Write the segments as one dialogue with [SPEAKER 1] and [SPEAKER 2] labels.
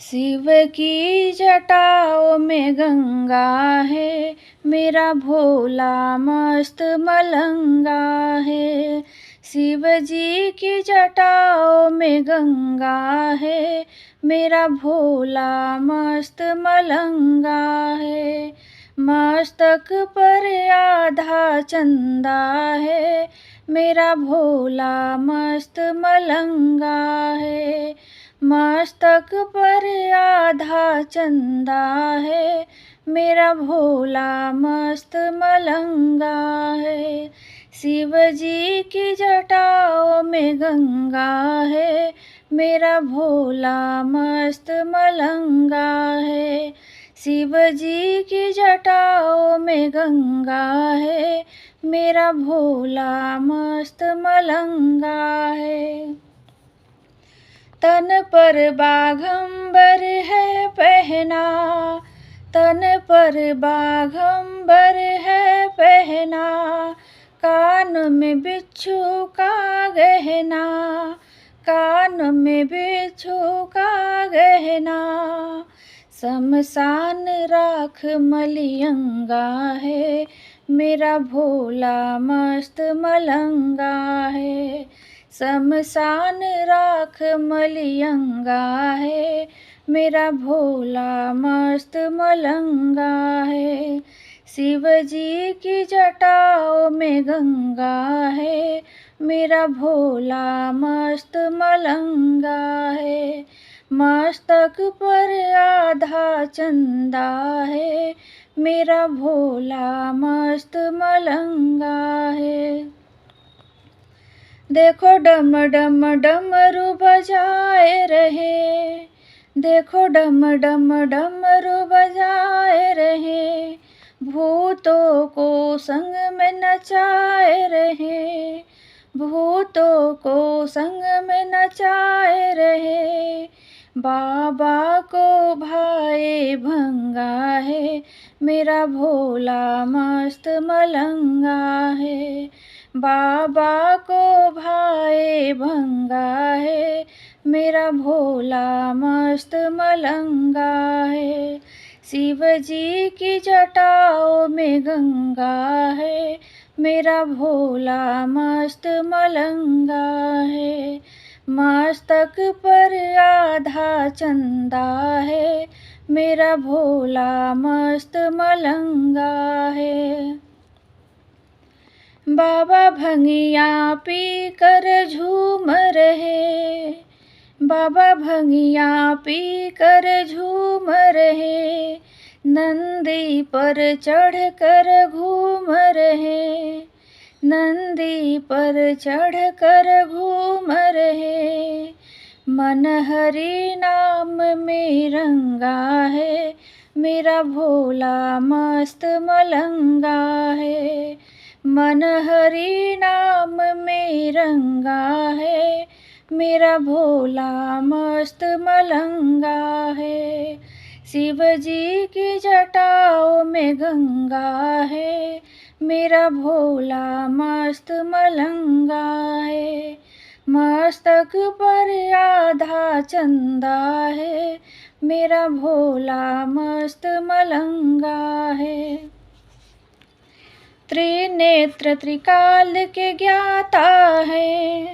[SPEAKER 1] शिव की जटाओं में गंगा है, मेरा भोला मस्त मलंगा है। शिव जी की जटाओं में गंगा है, मेरा भोला मस्त मलंगा है। मस्तक पर आधा चंदा है, मेरा भोला मस्त मलंगा है। मस्तक पर आधा चंदा है, मेरा भोला मस्त मलंगा है। शिव जी की जटाओं में गंगा है, मेरा भोला मस्त मलंगा है। शिव जी की जटाओं में गंगा है, मेरा भोला मस्त मलंगा है। तन पर बाघंबर है पहना, तन पर बाघंबर है पहना। कान में बिच्छू का गहना, कान में बिच्छू का गहना। शमशान राख मलियंगा है, मेरा भोला मस्त मलंगा है। शमशान राख मलियंगा है, मेरा भोला मस्त मलंगा है। शिव जी की जटाओं में गंगा है, मेरा भोला मस्त मलंगा है। मस्तक पर आधा चंदा है, मेरा भोला मस्त मलंगा है। देखो डम डम डमरू बजाए रहे, देखो डम डम डमरू बजाए रहे। भूतों को संग में नचाए रहे, भूतों को संग में नचाए रहे। बाबा को भाए भंगा है, मेरा भोला मस्त मलंगा है। बाबा को भाए भंगा है, मेरा भोला मस्त मलंगा है। शिव जी की जटाओं में गंगा है, मेरा भोला मस्त मलंगा है। मस्तक पर आधा चंदा है, मेरा भोला मस्त मलंगा है। बाबा भंगिया पी कर झूम रहे, बाबा भंगिया पी कर झूम रहे। नंदी पर चढ़ कर घूम रहे, नंदी पर चढ़ कर घूम रहे। मन हरि नाम में रंगा है, मेरा भोला मस्त मलंगा है। मन हरि नाम में रंगा है, मेरा भोला मस्त मलंगा है। शिव जी की जटाओं में गंगा है, मेरा भोला मस्त मलंगा है। मस्तक पर आधा चंदा है, मेरा भोला मस्त मलंगा है। त्रिनेत्र त्रिकाल के ज्ञाता है,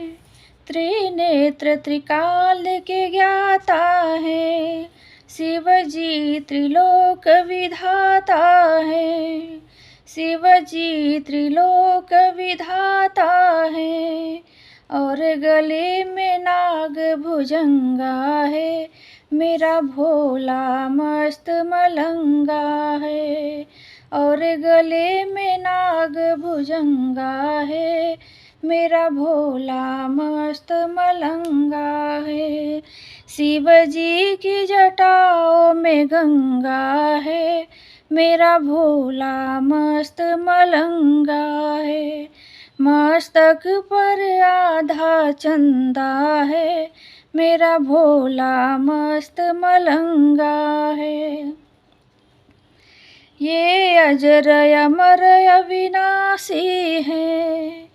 [SPEAKER 1] त्रिनेत्र त्रिकाल के ज्ञाता है। शिव जी त्रिलोक विधाता है, शिव जी त्रिलोक विधाता है। और गले में नाग भुजंगा है, मेरा भोला मस्त मलंगा है। और गले में नाग भुजंगा है, मेरा भोला मस्त मलंगा है। शिव जी की जटाओं में गंगा है, मेरा भोला मस्त मलंगा है। मस्तक पर आधा चंदा है, मेरा भोला मस्त मलंगा है। ये अजर अमर अविनाशी है,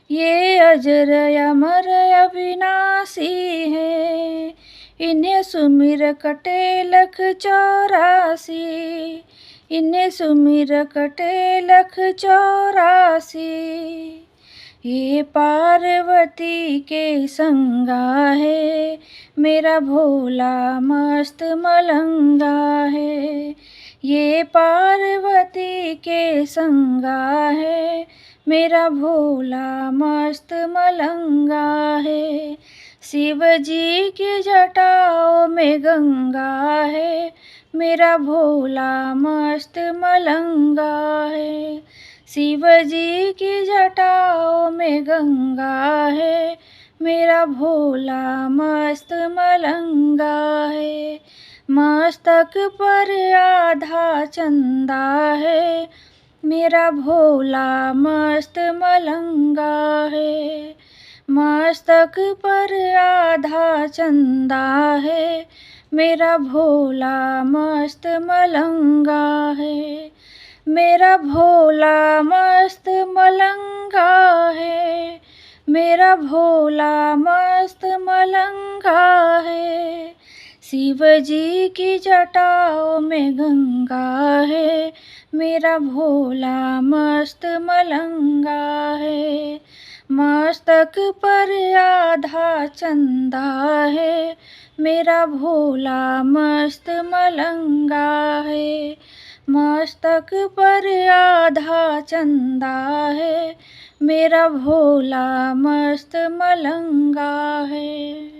[SPEAKER 1] ये अजर अमर अविनाशी है। इन्हें सुमिर कटे लख 84, इन्हें सुमिर कटे लख 84। ये पार्वती के संगा है, मेरा भोला मस्त मलंगा है। ये पार्वती के संगा है, मेरा भोला मस्त मलंगा है। शिव जी की जटाओं में गंगा है, मेरा भोला मस्त मलंगा है। शिव जी की जटाओं में गंगा है, मेरा भोला मस्त मलंगा है। मस्तक पर आधा चंदा है, मेरा भोला मस्त मलंगा है। मस्तक पर आधा चंदा है, मेरा भोला मस्त मलंगा है। मेरा भोला मस्त मलंगा है, मेरा भोला मस्त मलंगा है। शिव जी की जटाओं में गंगा है, मेरा भोला मस्त मलंगा है। मस्तक पर आधा चंदा है, मेरा भोला मस्त मलंगा है। मस्तक पर आधा चंदा है, मेरा भोला मस्त मलंगा है।